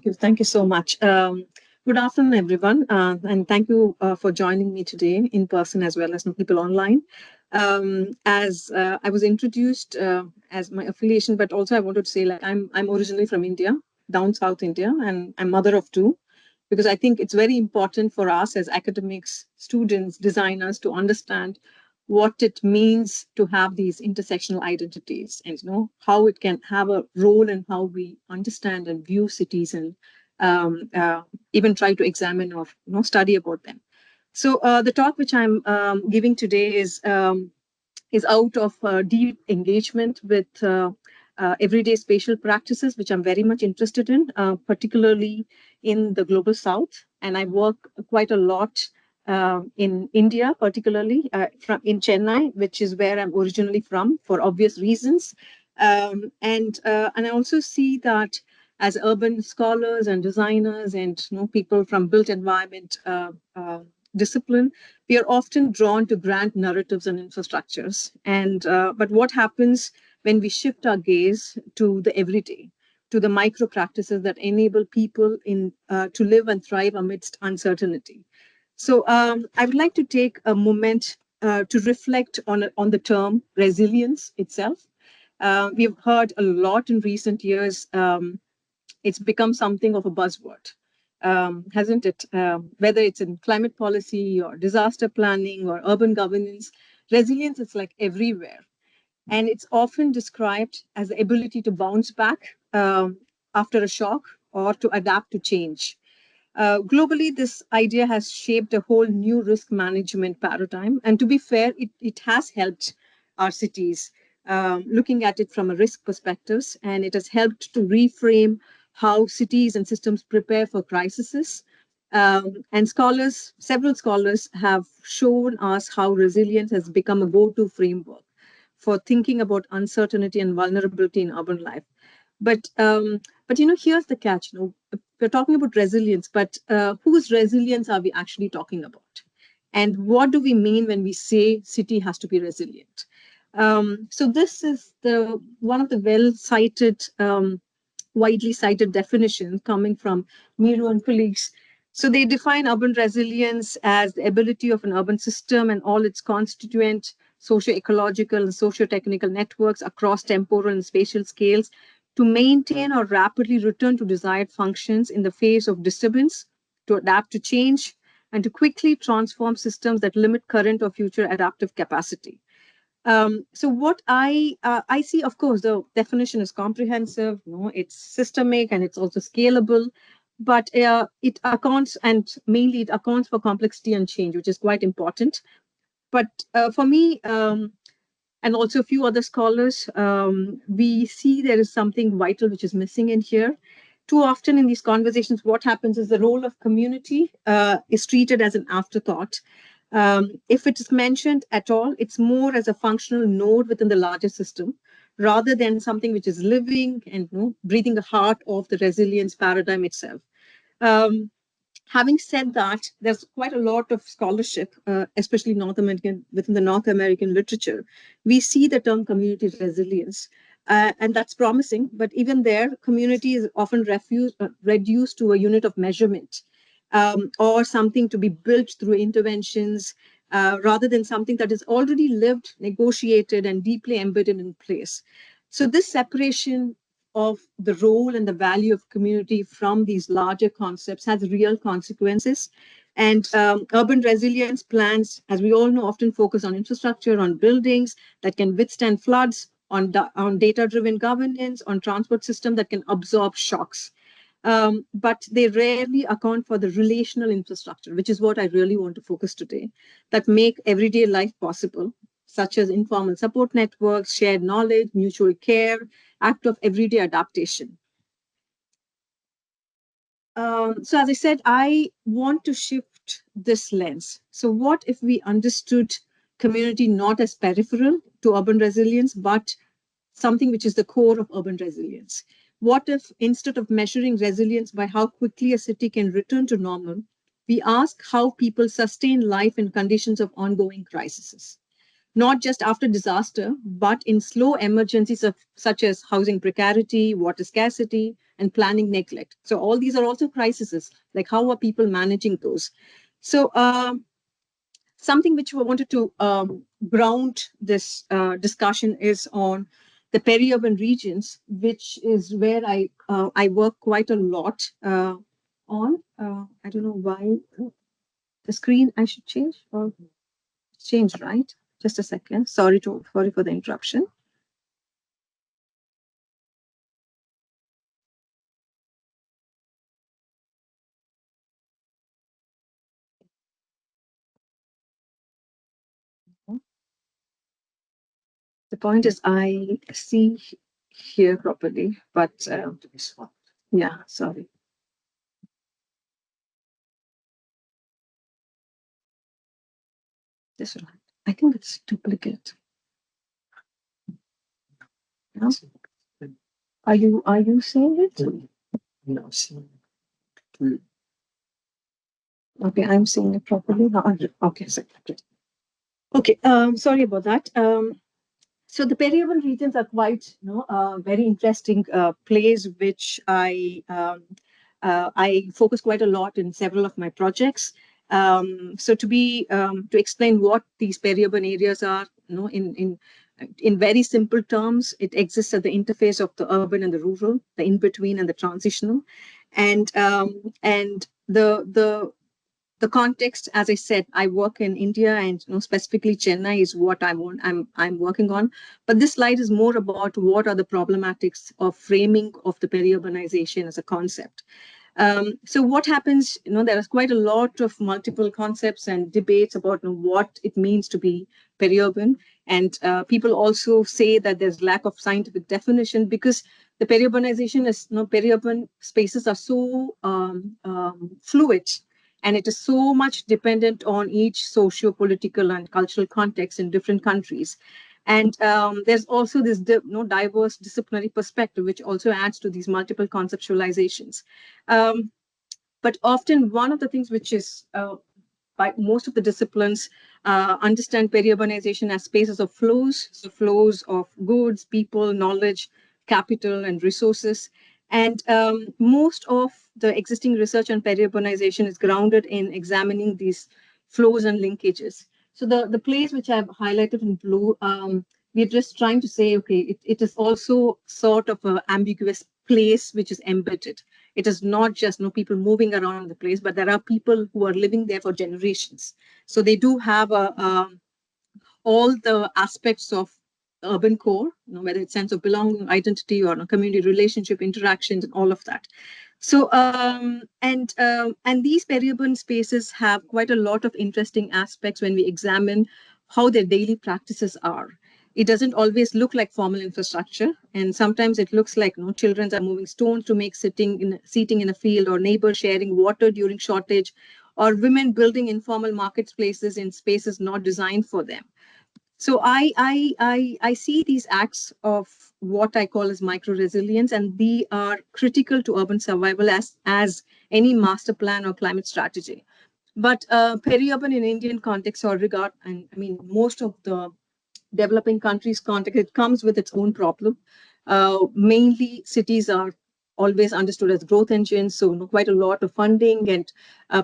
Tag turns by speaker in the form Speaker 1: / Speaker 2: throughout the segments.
Speaker 1: you. Thank you so much. Good afternoon, everyone. And thank you for joining me today in person as well as people online. As I was introduced as my affiliation, but also I wanted to say, like, I'm originally from India, down South India, and I'm mother of two, because I think it's very important for us as academics, students, designers to understand what it means to have these intersectional identities, and how it can have a role in how we understand and view cities, and even try to examine or study about them. So the talk which I'm giving today is out of deep engagement with everyday spatial practices, which I'm very much interested in, particularly in the global south. And I work quite a lot in India, particularly from in Chennai, which is where I'm originally from, for obvious reasons. And I also see that as urban scholars and designers and people from built environment discipline, we are often drawn to grand narratives and infrastructures. And but what happens when we shift our gaze to the everyday, to the micro practices that enable people in to live and thrive amidst uncertainty? So I would like to take a moment to reflect on the term resilience itself. We've heard a lot in recent years. It's become something of a buzzword, hasn't it? Whether it's in climate policy or disaster planning or urban governance, resilience is like everywhere. And it's often described as the ability to bounce back after a shock or to adapt to change. Globally, this idea has shaped a whole new risk management paradigm. And to be fair, it has helped our cities looking at it from a risk perspective, and it has helped to reframe how cities and systems prepare for crises. And several scholars have shown us how resilience has become a go-to framework for thinking about uncertainty and vulnerability in urban life. But here's the catch. We're talking about resilience, but whose resilience are we actually talking about? And what do we mean when we say city has to be resilient? So this is the one of the widely cited definitions coming from Miro and colleagues. So they define urban resilience as the ability of an urban system and all its constituent socio-ecological and socio-technical networks across temporal and spatial scales to maintain or rapidly return to desired functions in the face of disturbance, to adapt to change, and to quickly transform systems that limit current or future adaptive capacity. So what I see, of course, the definition is comprehensive, it's systemic, and it's also scalable, but it accounts, and mainly it accounts for complexity and change, which is quite important. But for me, and also a few other scholars, we see there is something vital which is missing in here. Too often in these conversations, what happens is the role of community is treated as an afterthought. If it is mentioned at all, it's more as a functional node within the larger system, rather than something which is living and breathing the heart of the resilience paradigm itself. Um, Having said that, there's quite a lot of scholarship, especially North American, within the North American literature. We see the term community resilience, and that's promising. But even there, community is often reduced to a unit of measurement, or something to be built through interventions, rather than something that is already lived, negotiated, and deeply embedded in place. So this separation of the role and the value of community from these larger concepts has real consequences. And urban resilience plans, as we all know, often focus on infrastructure, on buildings that can withstand floods, on data-driven governance, on transport system that can absorb shocks. But they rarely account for the relational infrastructure, which is what I really want to focus today, that make everyday life possible, such as informal support networks, shared knowledge, mutual care, act of everyday adaptation. So as I said, I want to shift this lens. So what if we understood community not as peripheral to urban resilience, but something which is the core of urban resilience? What if instead of measuring resilience by how quickly a city can return to normal, we ask how people sustain life in conditions of ongoing crises? not just after disaster, but in slow emergencies such as housing precarity, water scarcity, and planning neglect. So all these are also crises. Like how are people managing those? So something which we wanted to ground this discussion is on the peri-urban regions, which is where I work quite a lot on. I don't know why the screen I should change or change, right? Just a second. Sorry for the interruption. The point is, I see here properly, but yeah, sorry. This one. I think it's duplicate. No? Are you seeing it? No. Okay, I'm seeing it properly. Okay, so, okay. Sorry about that. So the peri-urban regions are quite, very interesting place, which I focus quite a lot in several of my projects. So to explain what these peri-urban areas are, in very simple terms, it exists at the interface of the urban and the rural, the in between and the transitional, and the context, as I said, I work in India, and specifically Chennai is what I'm working on. But this slide is more about what are the problematics of framing of the peri-urbanization as a concept. So what happens, there is quite a lot of multiple concepts and debates about what it means to be peri-urban. And people also say that there's lack of scientific definition because the peri-urbanization is, peri-urban spaces are so fluid, and it is so much dependent on each socio-political and cultural context in different countries. And there's also this diverse disciplinary perspective, which also adds to these multiple conceptualizations. Um, but often one of the things which is by most of the disciplines understand peri-urbanization as spaces of flows, so flows of goods, people, knowledge, capital, and resources. And most of the existing research on peri-urbanization is grounded in examining these flows and linkages. So the place which I've highlighted in blue, we're just trying to say, okay, it is also sort of an ambiguous place which is embedded. It is not just people moving around the place, but there are people who are living there for generations. So they do have all the aspects of urban core, whether it's sense of belonging, identity, or community relationship, interactions, and all of that. So and these peri-urban spaces have quite a lot of interesting aspects when we examine how their daily practices are. It doesn't always look like formal infrastructure, and sometimes it looks like children are moving stones to make seating in a field, or neighbors sharing water during shortage, or women building informal marketplaces in spaces not designed for them. So I see these acts of what I call as micro resilience, and they are critical to urban survival as any master plan or climate strategy. But peri-urban in Indian context or regard, and I mean most of the developing countries context, it comes with its own problem. Mainly, cities are always understood as growth engines, so quite a lot of funding and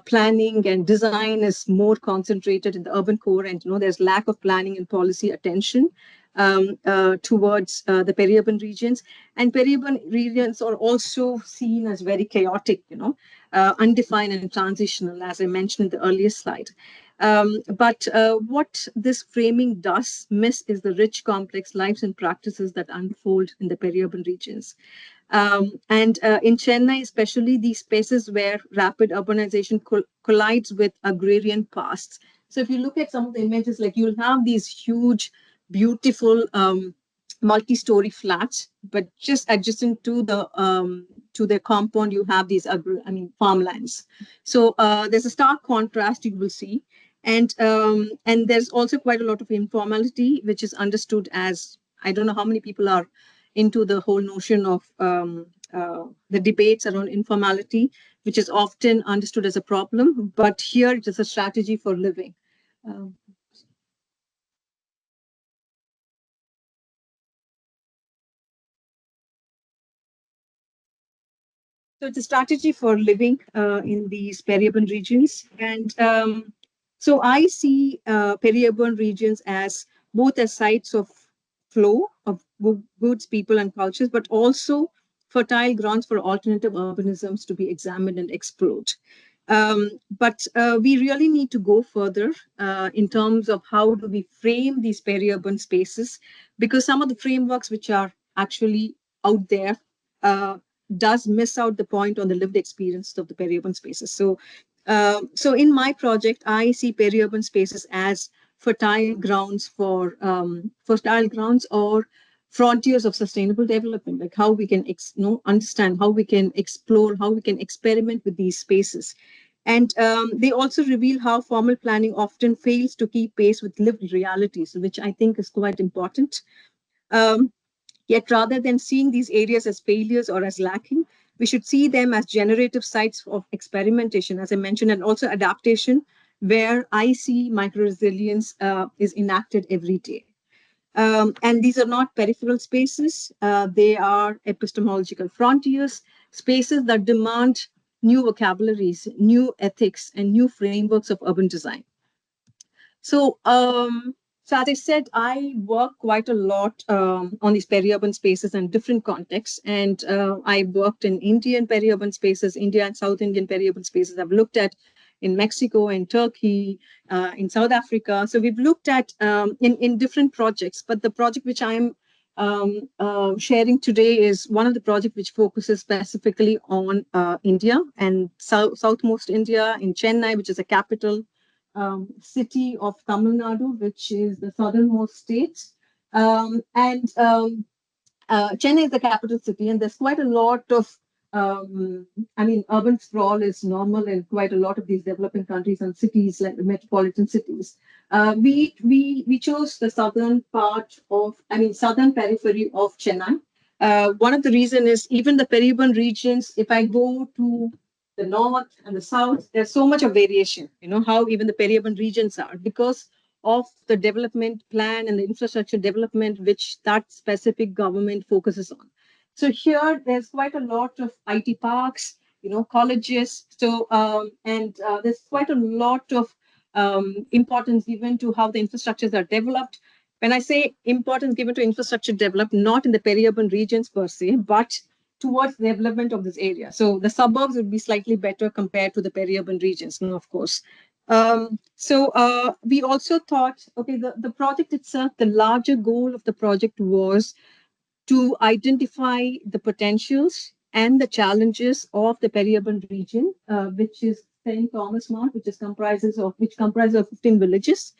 Speaker 1: planning and design is more concentrated in the urban core, and there's lack of planning and policy attention towards the peri-urban regions. And peri-urban regions are also seen as very chaotic, undefined and transitional, as I mentioned in the earlier slide. But what this framing does miss is the rich, complex lives and practices that unfold in the peri-urban regions. And in Chennai, especially, these spaces where rapid urbanization collides with agrarian pasts. So if you look at some of the images, like you'll have these huge, beautiful multi-story flats, but just adjacent to the compound, you have these farmlands. So there's a stark contrast you will see, and there's also quite a lot of informality, which is understood as, I don't know how many people are into the whole notion of the debates around informality, which is often understood as a problem, but here it is a strategy for living. Um, So it's a strategy for living in these peri-urban regions. And so I see peri-urban regions as both as sites of flow of goods, people, and cultures, but also fertile grounds for alternative urbanisms to be examined and explored. But we really need to go further in terms of how do we frame these peri-urban spaces, because some of the frameworks which are actually out there uh, does miss out the point on the lived experience of the peri-urban spaces. So in my project, I see peri-urban spaces as fertile grounds or frontiers of sustainable development, like how we can understand, how we can explore, how we can experiment with these spaces. And they also reveal how formal planning often fails to keep pace with lived realities, which I think is quite important. Um, Yet, rather than seeing these areas as failures or as lacking, we should see them as generative sites of experimentation, as I mentioned, and also adaptation, where I see micro resilience is enacted every day. And these are not peripheral spaces, they are epistemological frontiers, spaces that demand new vocabularies, new ethics, and new frameworks of urban design. So, so as I said, I work quite a lot on these peri-urban spaces and different contexts. And I worked in Indian peri-urban spaces, India and South Indian peri-urban spaces. I've looked at in Mexico, in Turkey, in South Africa. So we've looked at in different projects. But the project which I'm sharing today is one of the projects which focuses specifically on India and southmost India in Chennai, which is a capital city of Tamil Nadu, which is the southernmost state. And Chennai is the capital city, and there's quite a lot of, urban sprawl is normal in quite a lot of these developing countries and cities, like the metropolitan cities. We chose the southern part of, southern periphery of Chennai. One of the reason is even the peri-urban regions. If I go to the north and the south, there's so much of variation. You know how even the peri-urban regions are because of the development plan and the infrastructure development which that specific government focuses on. So here there's quite a lot of IT parks, colleges. And there's quite a lot of importance given to how the infrastructures are developed. When I say importance given to infrastructure developed, not in the peri-urban regions per se, but towards the development of this area. So the suburbs would be slightly better compared to the peri-urban regions, of course. So we also thought, okay, the project itself, the larger goal of the project was to identify the potentials and the challenges of the peri-urban region, which is St. Thomas Mount, which comprises of 15 villages.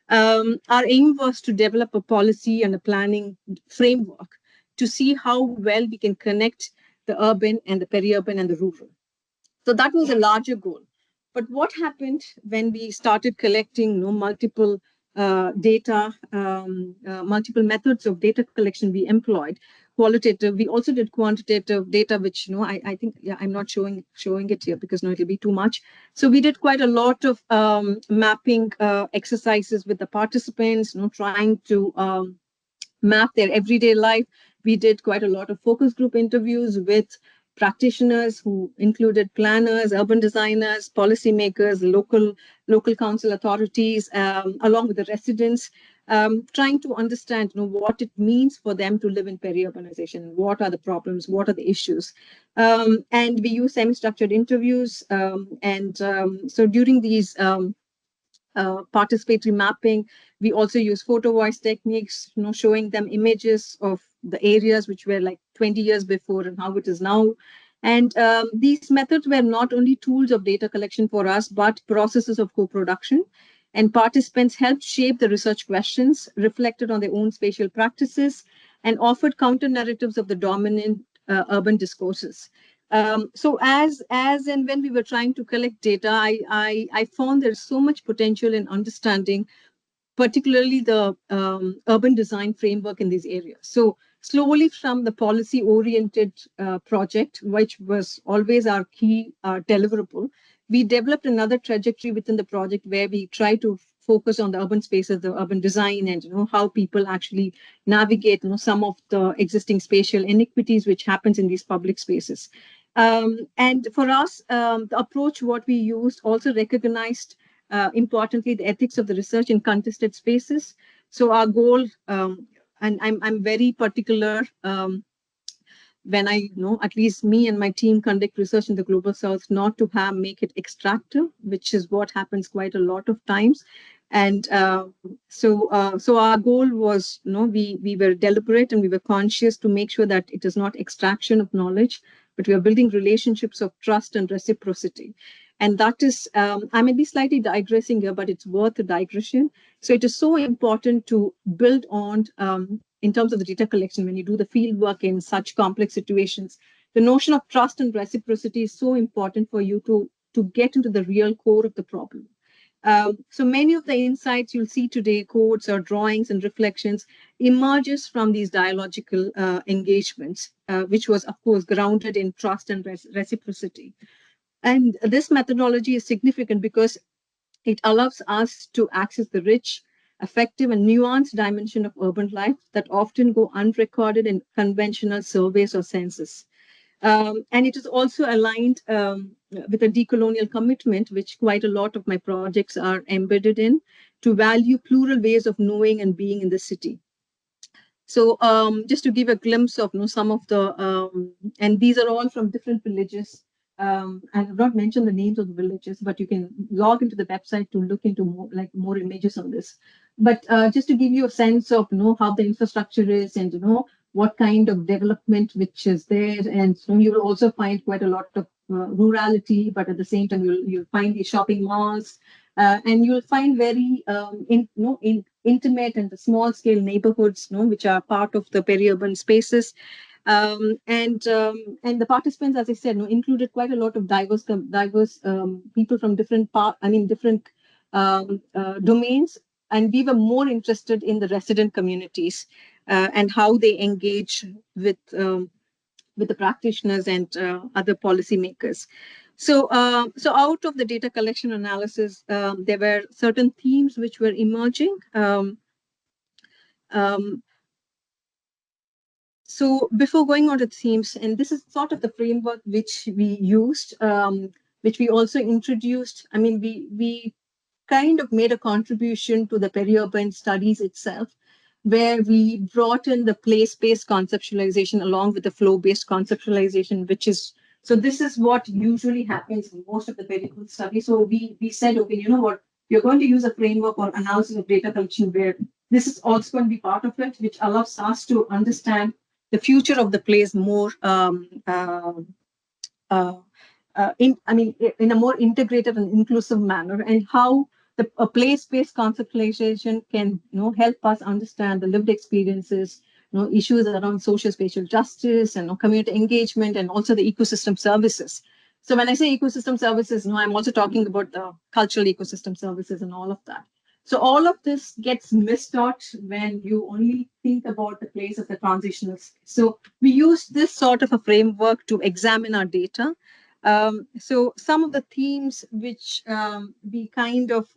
Speaker 1: Our aim was to develop a policy and a planning framework to see how well we can connect the urban and the peri-urban and the rural. So that was a larger goal. But what happened when we started collecting multiple data, multiple methods of data collection we employed, qualitative, we also did quantitative data, which, I think, yeah, I'm not showing it here because it'll be too much. So we did quite a lot of mapping exercises with the participants, trying to map their everyday life. We did quite a lot of focus group interviews with practitioners who included planners, urban designers, policymakers, local council authorities, along with the residents, trying to understand what it means for them to live in peri-urbanization, what are the problems, what are the issues. And we use semi-structured interviews. So during these participatory mapping. We also use photo voice techniques, showing them images of the areas which were like 20 years before and how it is now. And these methods were not only tools of data collection for us, but processes of co-production. And participants helped shape the research questions, reflected on their own spatial practices, and offered counter narratives of the dominant urban discourses. So as and when we were trying to collect data, I found there's so much potential in understanding, particularly the urban design framework in these areas. So slowly from the policy-oriented project, which was always our key deliverable, we developed another trajectory within the project where we try to focus on the urban spaces, the urban design, and how people actually navigate some of the existing spatial inequities which happens in these public spaces. And for us, the approach what we used also recognized importantly the ethics of the research in contested spaces. So our goal, and I'm very particular. When I know, at least me and my team conduct research in the global south, not to have make it extractive, which is what happens quite a lot of times. And so our goal was, we were deliberate and we were conscious to make sure that it is not extraction of knowledge, but we are building relationships of trust and reciprocity. And that is, I may be slightly digressing here, but it's worth a digression. So it is so important to build on, in terms of the data collection, when you do the field work in such complex situations, the notion of trust and reciprocity is so important for you to get into the real core of the problem. So many of the insights you'll see today, codes or drawings and reflections, emerges from these dialogical engagements, which was, of course, grounded in trust and reciprocity. And this methodology is significant because it allows us to access the rich, effective, and nuanced dimension of urban life that often go unrecorded in conventional surveys or census. And it is also aligned with a decolonial commitment, which quite a lot of my projects are embedded in, to value plural ways of knowing and being in the city. So just to give a glimpse of some of the, and these are all from different villages. I have not mentioned the names of the villages, but you can log into the website to look into more images on this. But just to give you a sense of how the infrastructure is and what kind of development which is there, and you will also find quite a lot of rurality, but at the same time you'll find the shopping malls, and you'll find very intimate and the small scale neighborhoods, which are part of the peri-urban spaces. And the participants, as I said, included quite a lot of diverse people from different domains. And we were more interested in the resident communities and how they engage with the practitioners and other policymakers. So out of the data collection analysis, there were certain themes which were emerging. Um, so before going on to themes, and this is sort of the framework which we used, which we also introduced. I mean, we kind of made a contribution to the peri-urban studies itself, where we brought in the place-based conceptualization along with the flow-based conceptualization, which is, so this is what usually happens in most of the peri-urban studies. So we said, okay, you know what, you're going to use a framework or analysis of data collection where this is also going to be part of it, which allows us to understand the future of the place more uh, in a more integrated and inclusive manner, and how a place-based conceptualization can, help us understand the lived experiences, issues around social spatial justice and community engagement, and also the ecosystem services. So when I say ecosystem services, I'm also talking about the cultural ecosystem services and all of that. So all of this gets missed out when you only think about the place of the transitional space. So we use this sort of a framework to examine our data. So some of the themes which we kind of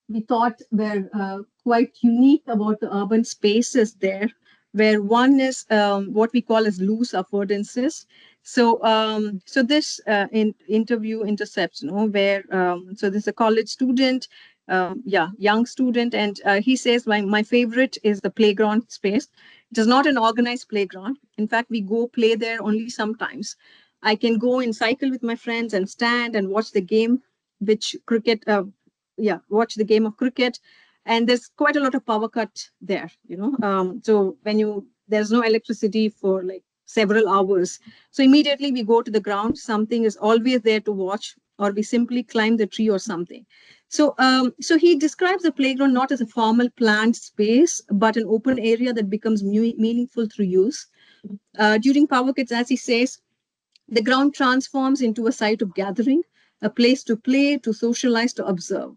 Speaker 1: we thought were quite unique about the urban spaces there, where one is what we call as loose affordances. So this interview intercepts, where so there's a college student, young student, and he says, my favorite is the playground space. It is not an organized playground. In fact, we go play there only sometimes. I can go and cycle with my friends and stand and watch the game, which cricket. Watch the game of cricket, and there's quite a lot of power cut there. So when there's no electricity for like several hours, so immediately we go to the ground. Something is always there to watch, or we simply climb the tree or something. So he describes the playground not as a formal planned space, but an open area that becomes meaningful through use. During power cuts, as he says, the ground transforms into a site of gathering, a place to play, to socialize, to observe.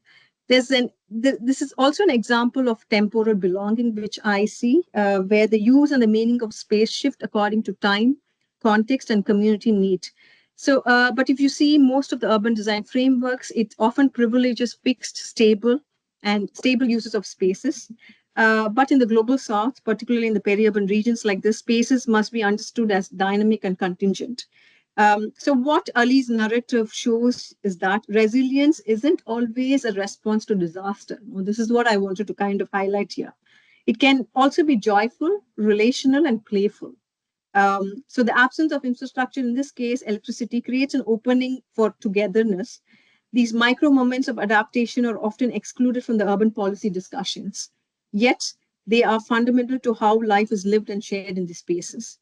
Speaker 1: This is also an example of temporal belonging, which I see, where the use and the meaning of space shift according to time, context, and community need. So, but if you see most of the urban design frameworks, it often privileges fixed, stable uses of spaces. But in the global south, particularly in the peri-urban regions like this, spaces must be understood as dynamic and contingent. So what Ali's narrative shows is that resilience isn't always a response to disaster. Well, this is what I wanted to kind of highlight here. It can also be joyful, relational, and playful. So the absence of infrastructure, in this case, electricity, creates an opening for togetherness. These micro moments of adaptation are often excluded from the urban policy discussions. Yet, they are fundamental to how life is lived and shared in these spaces.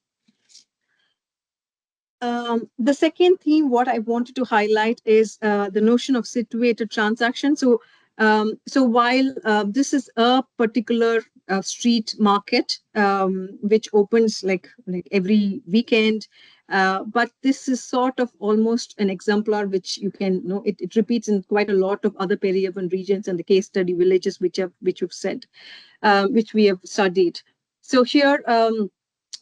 Speaker 1: The second theme, what I wanted to highlight is the notion of situated transaction. So while this is a particular street market which opens like every weekend, but this is sort of almost an exemplar which you can you know it repeats in quite a lot of other peri-urban regions and the case study villages which you've said, which we have studied. So here.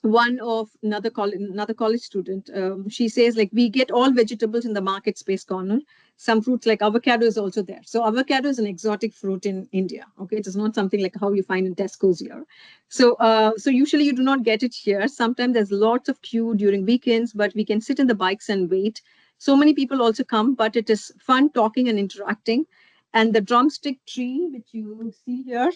Speaker 1: One of another college student, she says like we get all vegetables in the market space corner. Some fruits like avocado is also there. So avocado is an exotic fruit in India. Okay, it is not something like how you find in Tesco's here. So usually you do not get it here. Sometimes there's lots of queue during weekends, but we can sit in the bikes and wait. So many people also come, but it is fun talking and interacting. And the drumstick tree which you see here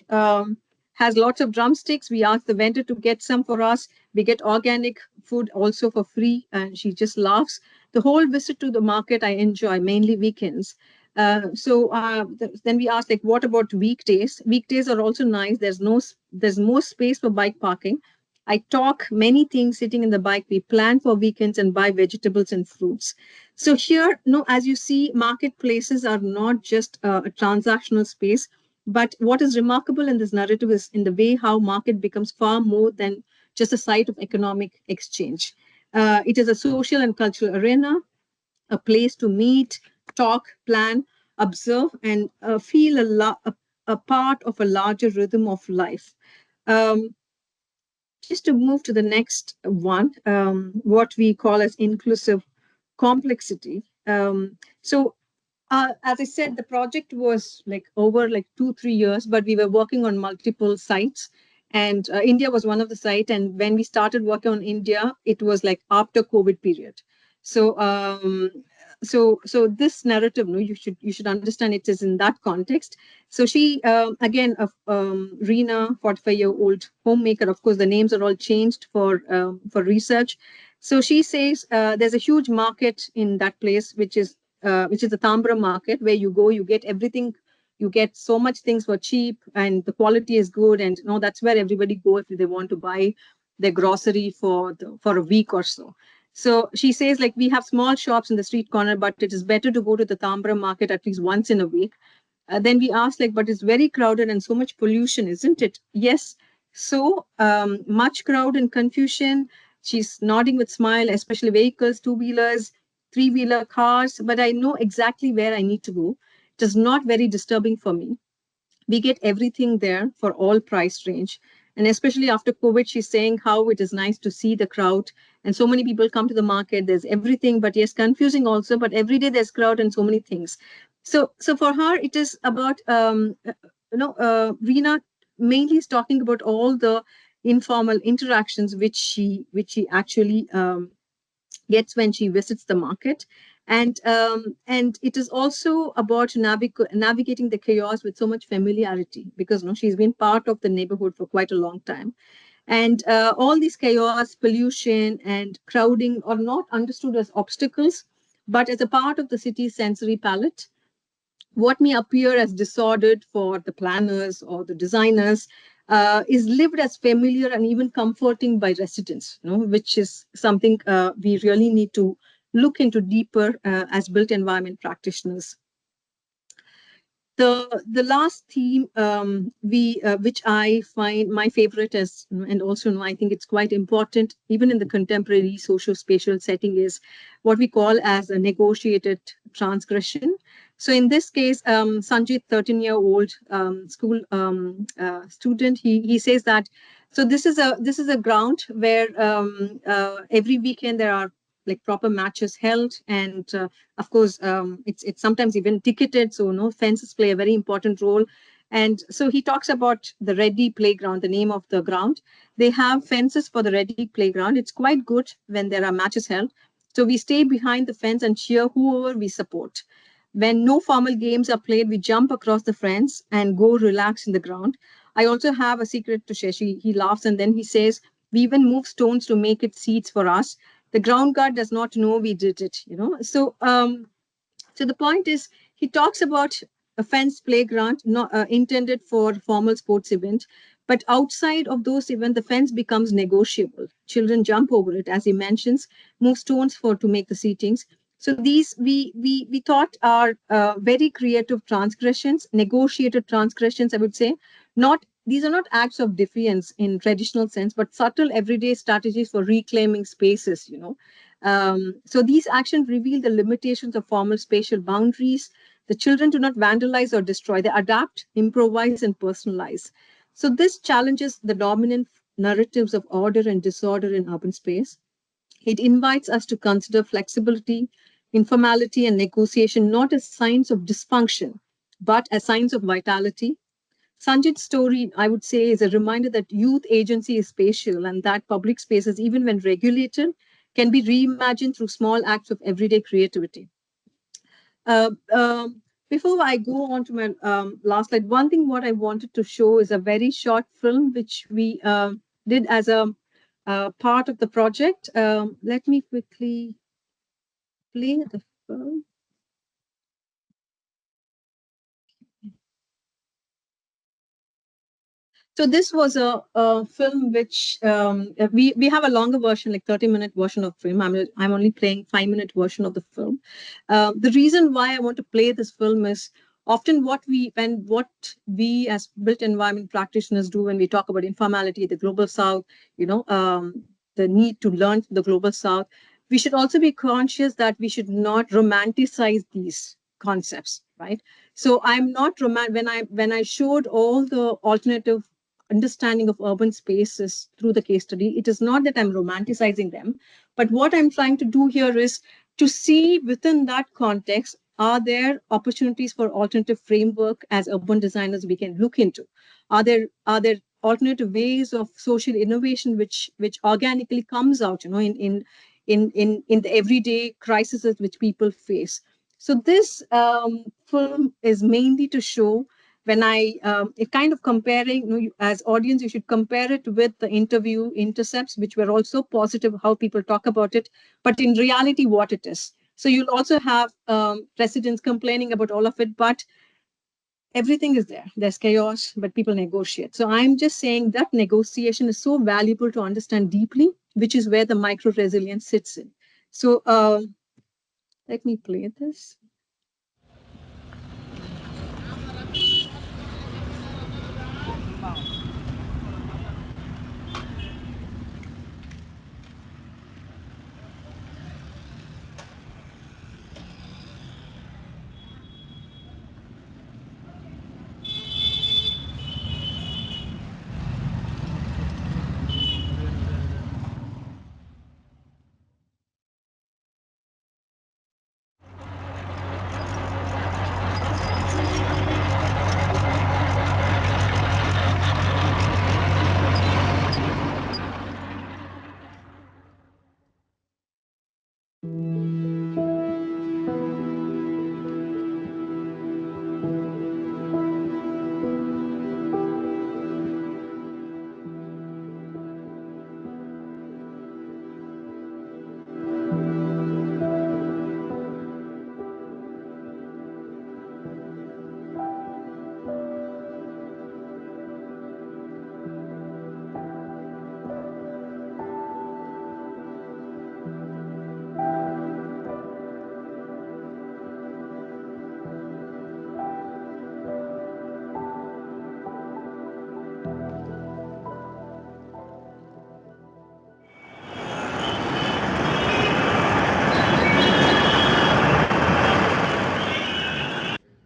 Speaker 1: has lots of drumsticks. We ask the vendor to get some for us. We get organic food also for free, and she just laughs. The whole visit to the market I enjoy, mainly weekends. Then we asked, like, what about weekdays? Weekdays are also nice. There's more space for bike parking. I talk many things sitting in the bike. We plan for weekends and buy vegetables and fruits. So here, no, as you see, marketplaces are not just a transactional space, but what is remarkable in this narrative is in the way how market becomes far more than just a site of economic exchange. It is a social and cultural arena, a place to meet, talk, plan, observe, and feel a part of a larger rhythm of life. Um, just to move to the next one, what we call as inclusive complexity. As I said, the project was like over like 2 3 years, but we were working on multiple sites, and India was one of the site. And when we started working on India, it was like after COVID period. So this narrative, no, you should understand it is in that context. So she again, Reena, 45-year-old homemaker. Of course, the names are all changed for research. So she says there's a huge market in that place, which is the Tambra market, where you go, you get everything, you get so much things for cheap, and the quality is good, and you know that's where everybody go if they want to buy their grocery for a week or so. So she says like we have small shops in the street corner, but it is better to go to the Tambra market at least once in a week. Then we asked like, but it's very crowded and so much pollution, isn't it? Yes. So much crowd and confusion. She's nodding with smile, especially vehicles, two-wheelers, three-wheeler cars. But I know exactly where I need to go. It is not very disturbing for me. We get everything there for all price range. And especially after COVID, she's saying how it is nice to see the crowd and so many people come to the market. There's everything, but yes, confusing also. But every day there's crowd and so many things. So for her, it is about Reena mainly is talking about all the informal interactions which she actually gets when she visits the market. And it is also about navigating the chaos with so much familiarity, because no, she's been part of the neighborhood for quite a long time. And all these chaos, pollution, and crowding are not understood as obstacles, but as a part of the city's sensory palette. What may appear as disordered for the planners or the designers is lived as familiar and even comforting by residents, you know, which is something we really need to look into deeper as built environment practitioners. The last theme we which I find my favorite is, and also I think it's quite important even in the contemporary social spatial setting, is what we call as a negotiated transgression. So in this case, Sanjit, 13-year-old school student, he says that, so this is a ground where every weekend there are like proper matches held, and of course it's sometimes even ticketed, so no, fences play a very important role. And so he talks about the Ready Playground, the name of the ground. They have fences for the Ready Playground. It's quite good when there are matches held. So we stay behind the fence and cheer whoever we support. When no formal games are played, we jump across the fence and go relax in the ground. I also have a secret to share. He laughs and then he says, we even move stones to make it seats for us. The ground guard does not know we did it. So the point is, he talks about a fenced playground not intended for formal sports event, but outside of those events, the fence becomes negotiable. Children jump over it, as he mentions, move stones for to make the seatings. So these we thought are very creative transgressions, negotiated transgressions. I would say, not these are not acts of defiance in traditional sense, but subtle everyday strategies for reclaiming spaces. So these actions reveal the limitations of formal spatial boundaries. The children do not vandalize or destroy, they adapt, improvise, and personalize. So this challenges the dominant narratives of order and disorder in urban space. It invites us to consider flexibility, informality, and negotiation not as signs of dysfunction, but as signs of vitality. Sanjit's story, I would say, is a reminder that youth agency is spatial and that public spaces, even when regulated, can be reimagined through small acts of everyday creativity. Uh, um, Before I go on to my last slide, one thing what I wanted to show is a very short film which we did as a part of the project. Let me quickly play the film. So this was a film which we have a longer version, like 30-minute version of film. I'm only playing 5-minute version of the film. The reason why I want to play this film is often what we as built environment practitioners do when we talk about informality, the global south, the need to learn from the global south. We should also be conscious that we should not romanticize these concepts, right? So I'm not when I showed all the alternative understanding of urban spaces through the case study. It is not that I'm romanticizing them, but what I'm trying to do here is to see within that context, are there opportunities for alternative framework as urban designers we can look into? Are there alternative ways of social innovation which organically comes out, in the everyday crises which people face? So this film is mainly to show when it kind of comparing, as audience, you should compare it with the interview intercepts, which were also positive, how people talk about it, but in reality, what it is. So you'll also have residents complaining about all of it, but everything is there. There's chaos, but people negotiate. So I'm just saying that negotiation is so valuable to understand deeply, which is where the micro resilience sits in. So let me play this.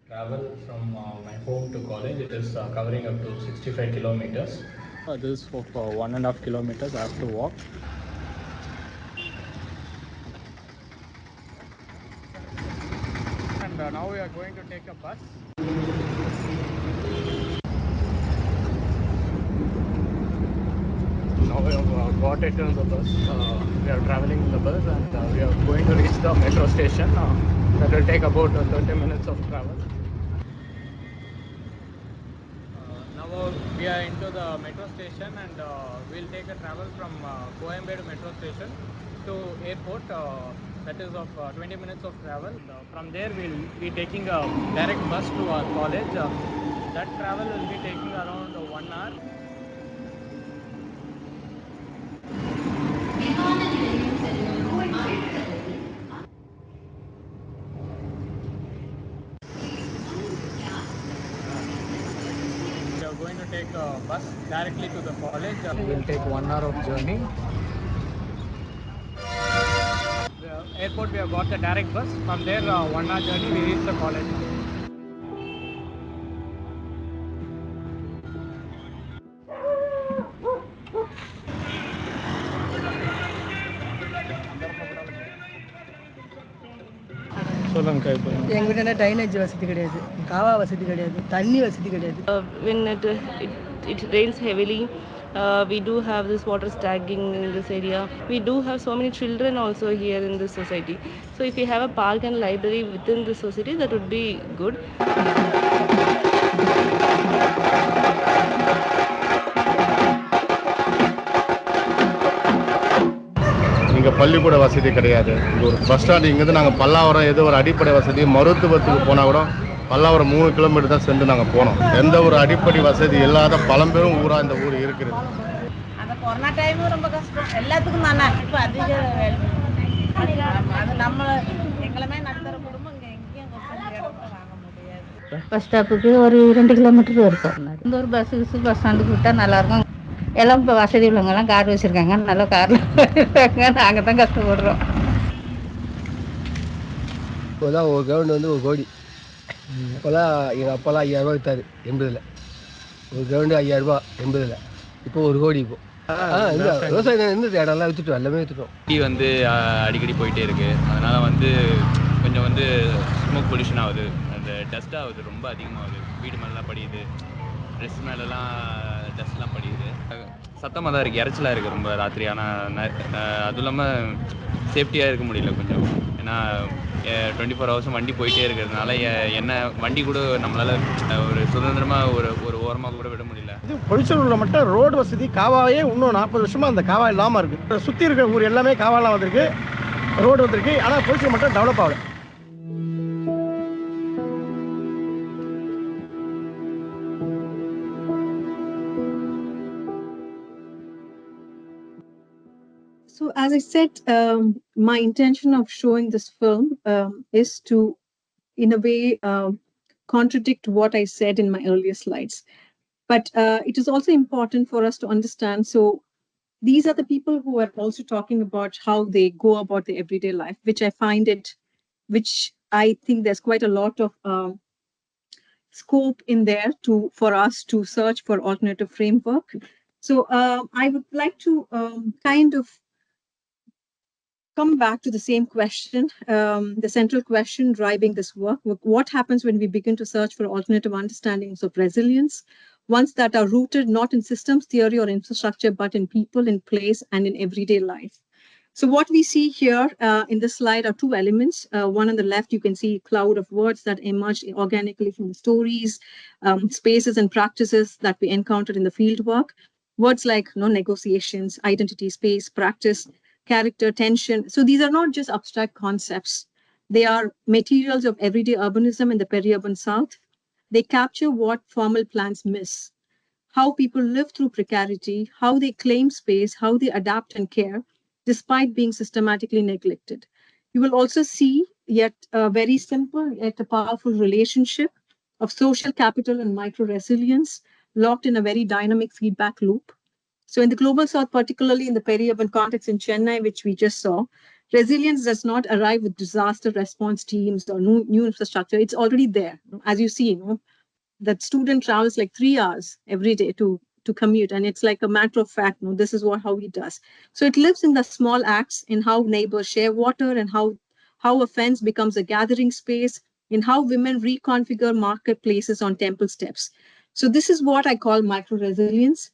Speaker 2: Travel from my home to college, it is covering up to 65 kilometers. This is for 1.5 kilometers I have to walk. And now we are going to take a bus. we have got it in the bus. We are traveling in the bus and we are going to reach the metro station. That will take about 30 minutes of travel. Now we are into the metro station and we'll take a travel from Coimbatore metro station to airport. That is of 20 minutes of travel. From there we'll be taking a direct bus to our college. That travel will be taking around 1 hour. We are going to take a bus directly to the college. We'll take 1 hour of journey. The airport, we have got the direct bus. From there, 1 hour journey, we reach the college. சொல்லுங்க இப்போ
Speaker 3: எங்கள் வீட்டில் drainage வசதி கிடையாது, காவா வசதி கிடையாது, தண்ணி வசதி கிடையாது.
Speaker 4: When it rains heavily, we do have this water stacking in this area. We do have so many children also here in this society. So if we have a park and library within the society, that would be good.
Speaker 5: இங்கே பள்ளிக்கூட வசதி கிடையாது. இங்கே ஒரு bus stand, இங்கேருந்து நாங்கள் பல்லாவரம் ஏதோ ஒரு அடிப்படை வசதி, மருத்துவத்துக்கு போனால் கூட பல்லாவரம் 3 கிலோமீட்டர் தான் சென்று நாங்கள் போனோம். எந்த ஒரு அடிப்படை வசதி இல்லாத பழம்பெரும் ஊராக இந்த ஊர் இருக்கிறது.
Speaker 6: அந்த கொரோனா டைம் ரொம்ப கஷ்டம் எல்லாத்துக்கும் தானே. இப்போ அதிக அது நம்ம எங்களுமே நடுத்தர குடும்பம் இங்கே எங்கேயும் இடம் வாங்க முடியாது.
Speaker 7: பஸ் ஸ்டாப்புக்கு ஒரு 2 கிலோமீட்டர் இருக்கும். இந்த ஒரு பஸ் ஸ்டாண்டுக்கு விட்டால் நல்லாயிருக்கும். எல்லாம் இப்போ வசதி உள்ளவங்கெல்லாம் கார் வச்சுருக்காங்க, நல்லா காரில் இருக்காங்க. நாங்கள் தான் கஷ்டப்படுறோம்.
Speaker 8: இப்போதான் ஒரு கிரவுண்டு வந்து 1 கோடி. இப்போலாம் எங்கள் அப்பாலாம் 5000 விற்றாரு 80ல். ஒரு கிரவுண்டு 5000 80ல். இப்போ 1 கோடி. இப்போ இந்த விவசாயம் இருந்தது இடம்லாம் விற்றுட்டோம், எல்லாமே விற்றுட்டோம்.
Speaker 9: வந்து அடிக்கடி போயிட்டே இருக்குது. அதனால் வந்து கொஞ்சம் வந்து ஸ்மோக் பொல்யூஷன் ஆகுது, அந்த டஸ்ட் ஆகுது, ரொம்ப அதிகமாகுது. வீடு மேலாம் படியுது, ட்ரெஸ் மேலெலாம் டஸ்ட்லாம் படியுது. சத்தமாக தான் இருக்குது, இறைச்சலாக இருக்குது ரொம்ப ராத்திரி. ஆனால் அதுவும் இல்லாமல் சேஃப்டியாக இருக்க முடியல கொஞ்சம். ஏன்னா 24 ஹவர்ஸும் வண்டி போயிட்டே இருக்கிறதுனால என்ன வண்டி கூட நம்மளால் ஒரு சுதந்திரமாக ஒரு ஓரமாக கூட விட முடியல.
Speaker 10: இது பொலிச்சூரில் மட்டும் ரோடு வசதி காவாயே இன்னும் 40 வருஷமாக அந்த காவா இல்லாமல் இருக்குது. சுற்றி இருக்கிற ஊர் எல்லாமே காவாலாம் வந்திருக்கு, ரோடு வந்திருக்கு. ஆனால் பொலிச்சூர் மட்டும் டெவலப் ஆகலை.
Speaker 1: So, as I said, my intention of showing this film is to, in a way, contradict what I said in my earlier slides. But it is also important for us to understand. So, these are the people who are also talking about how they go about their everyday life, which I think there's quite a lot of scope in there for us to search for alternative framework. So, I would like to kind of come back to the same question, the central question driving this work. What happens when we begin to search for alternative understandings of resilience, ones that are rooted not in systems theory or infrastructure, but in people, in place, and in everyday life? So what we see here in this slide are 2 elements. One on the left, you can see a cloud of words that emerge organically from the stories, spaces and practices that we encountered in the field work. Words like negotiations, identity, space, practice, character, tension. So these are not just abstract concepts. They are materials of everyday urbanism in the peri-urban South. They capture what formal plans miss, how people live through precarity, how they claim space, how they adapt and care, despite being systematically neglected. You will also see yet a very simple yet a powerful relationship of social capital and micro-resilience locked in a very dynamic feedback loop. So in the global South, particularly in the peri-urban context in Chennai, which we just saw, resilience does not arrive with disaster response teams or new infrastructure. It's already there. As you see, that student travels like 3 hours every day to commute. And it's like a matter of fact, this is how he does. So it lives in the small acts, in how neighbors share water and how a fence becomes a gathering space, in how women reconfigure marketplaces on temple steps. So this is what I call micro-resilience.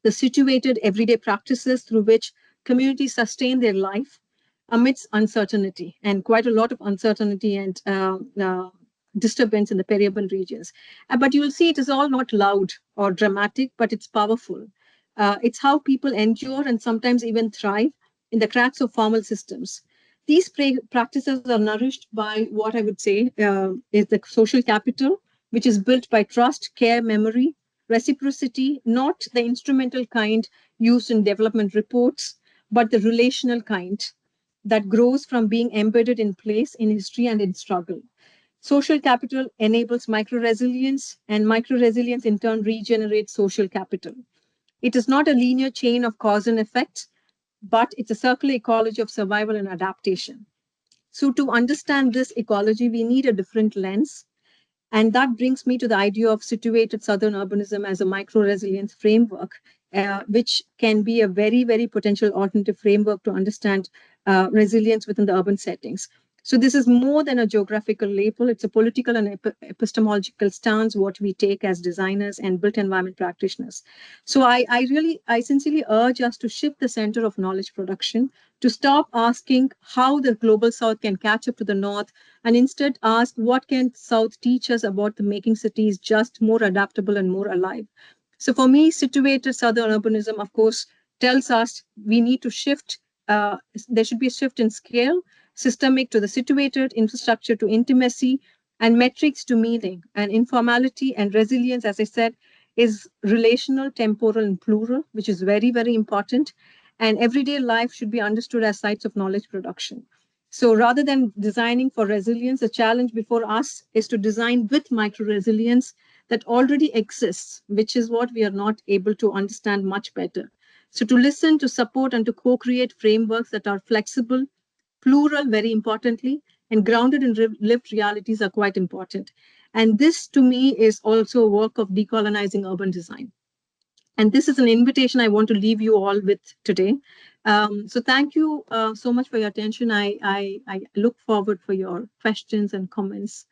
Speaker 1: the situated everyday practices through which communities sustain their life amidst uncertainty, and quite a lot of uncertainty and disturbance in the peri-urban regions. But you will see it is all not loud or dramatic, but it's powerful. It's how people endure and sometimes even thrive in the cracks of formal systems. These practices are nourished by what I would say is the social capital, which is built by trust, care, memory, reciprocity, not the instrumental kind used in development reports, but the relational kind that grows from being embedded in place, in history, and in struggle. Social capital enables micro resilience, and micro resilience in turn regenerates social capital. It is not a linear chain of cause and effect, but it's a circular ecology of survival and adaptation. So, to understand this ecology, we need a different lens. And that brings me to the idea of situated southern urbanism as a micro resilience framework, which can be a very, very potential alternative framework to understand resilience within the urban settings. So this is more than a geographical label. It's a political and epistemological stance, what we take as designers and built environment practitioners. So I sincerely urge us to shift the center of knowledge production, to stop asking how the global South can catch up to the North, and instead ask what can South teach us about the making cities just more adaptable and more alive. So for me, situated southern urbanism, of course, tells us we need to shift. There should be a shift in scale, systemic to the situated, infrastructure to intimacy, and metrics to meaning. And informality and resilience, as I said, is relational, temporal, and plural, which is very, very important. And everyday life should be understood as sites of knowledge production. So rather than designing for resilience, the challenge before us is to design with micro resilience that already exists, which is what we are not able to understand much better. So to listen, to support, and to co-create frameworks that are flexible, plural, very importantly, and grounded in lived realities are quite important. And this, to me, is also a work of decolonizing urban design. And this is an invitation I want to leave you all with today. So thank you so much for your attention. I look forward for your questions and comments